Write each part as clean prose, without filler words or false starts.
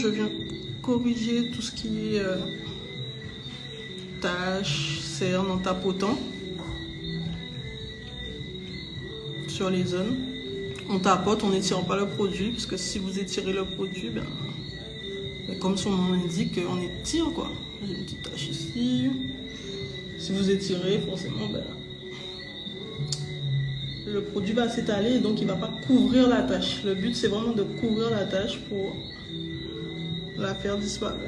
je viens corriger tout ce qui est taches, cernes en tapotant sur les zones. On tapote, on n'étire pas le produit, parce que si vous étirez le produit, ben, comme son nom l'indique, on étire quoi. J'ai une petite tache ici. Si vous étirez, forcément, ben, le produit va s'étaler et donc il ne va pas couvrir la tache. Le but, c'est vraiment de couvrir la tache pour la faire disparaître.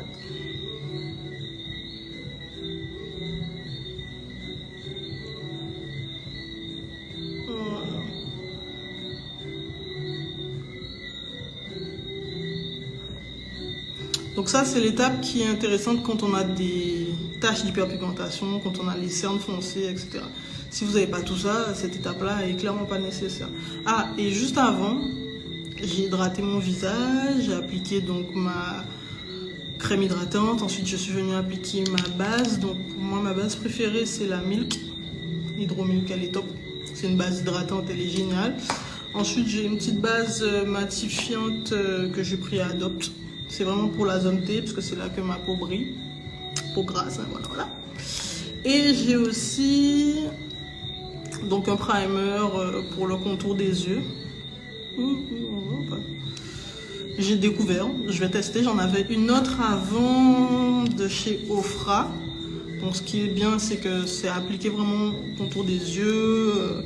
Voilà. Donc ça, c'est l'étape qui est intéressante quand on a des taches d'hyperpigmentation, quand on a les cernes foncées, etc. Si vous n'avez pas tout ça, cette étape-là est clairement pas nécessaire. Ah, et juste avant, j'ai hydraté mon visage, j'ai appliqué donc ma crème hydratante. Ensuite, je suis venue appliquer ma base. Donc pour moi, ma base préférée, c'est la Milk. Hydro-Milk, elle est top. C'est une base hydratante, elle est géniale. Ensuite, j'ai une petite base matifiante que j'ai pris à Adopt. C'est vraiment pour la zone T, parce que c'est là que ma peau brille. Peau grasse, hein, voilà. Et j'ai aussi donc un primer pour le contour des yeux. J'ai découvert, je vais tester. J'en avais une autre avant de chez Ofra. Donc ce qui est bien, c'est que c'est appliqué vraiment au contour des yeux.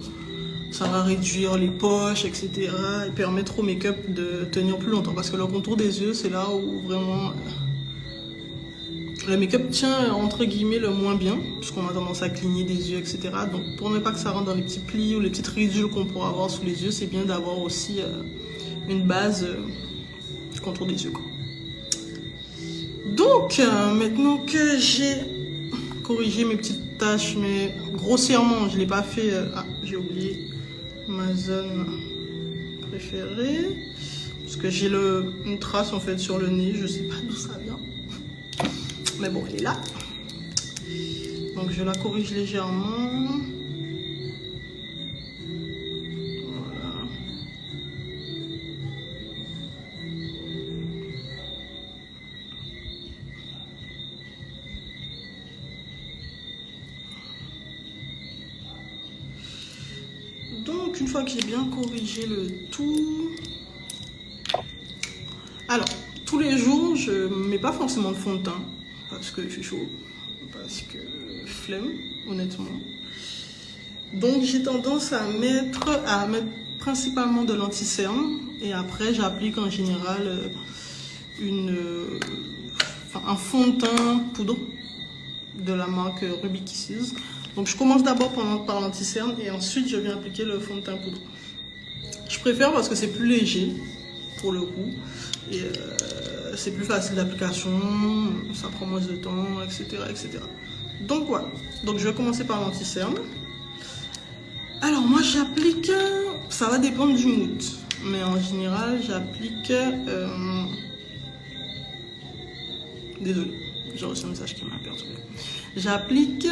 Ça va réduire les poches, etc. et permettre au make-up de tenir plus longtemps. Parce que le contour des yeux, c'est là où vraiment le make-up tient entre guillemets le moins bien, puisqu'on a tendance à cligner des yeux, etc. Donc pour ne pas que ça rentre dans les petits plis ou les petites ridules qu'on pourra avoir sous les yeux, c'est bien d'avoir aussi une base contour des yeux, quoi. Donc maintenant que j'ai corrigé mes petites taches, mais grossièrement, je ne l'ai pas fait. Ah, j'ai oublié ma zone préférée, parce que j'ai une trace en fait sur le nez, je sais pas d'où ça vient, mais bon, elle est là. Donc je la corrige légèrement. Voilà. Donc une fois que j'ai bien corrigé le tout, alors tous les jours je mets pas forcément de fond de teint parce que je suis chaud, parce que flemme honnêtement. Donc j'ai tendance à mettre principalement de l'anti-cerne et après j'applique en général un fond de teint poudre de la marque Ruby Kisses. Donc je commence d'abord par l'anti-cerne et ensuite je viens appliquer le fond de teint poudre. Je préfère parce que c'est plus léger pour le coup et c'est plus facile d'application, ça prend moins de temps, etc., etc. Donc voilà, donc je vais commencer par l'anti-cerne. Alors moi j'applique, ça va dépendre du mood, mais en général j'applique, désolé, j'ai reçu un message qui m'a perturbé. J'applique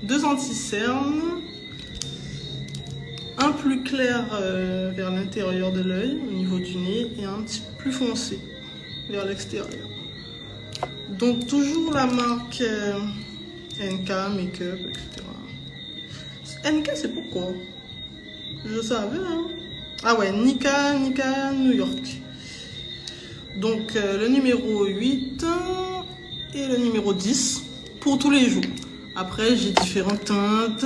deux anti-cernes, un plus clair vers l'intérieur de l'œil, au niveau du nez, et un petit peu plus foncé vers l'extérieur. Donc toujours la marque NK, Make-up, etc. NK c'est pourquoi? Je savais, hein. Ah ouais, Nika New York. Donc le numéro 8 et le numéro 10 pour tous les jours. Après j'ai différentes teintes,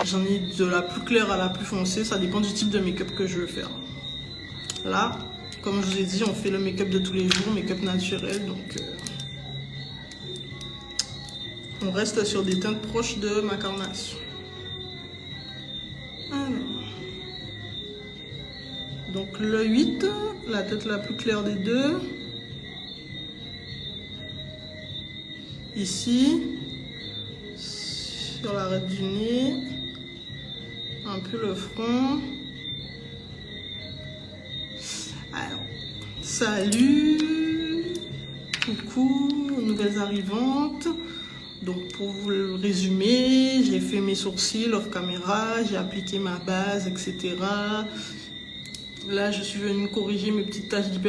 j'en ai de la plus claire à la plus foncée, ça dépend du type de make-up que je veux faire. Là, comme je vous ai dit, on fait le make-up de tous les jours, make-up naturel, donc on reste sur des teintes proches de ma carnation. Alors. Donc le 8, la tête la plus claire des deux. Ici, sur l'arête du nez, un peu le front. Alors, salut, coucou, nouvelles arrivantes. Donc pour vous le résumer, j'ai fait mes sourcils off caméra, j'ai appliqué ma base, etc. Là, je suis venue corriger mes petites taches d'hyperpigmentation.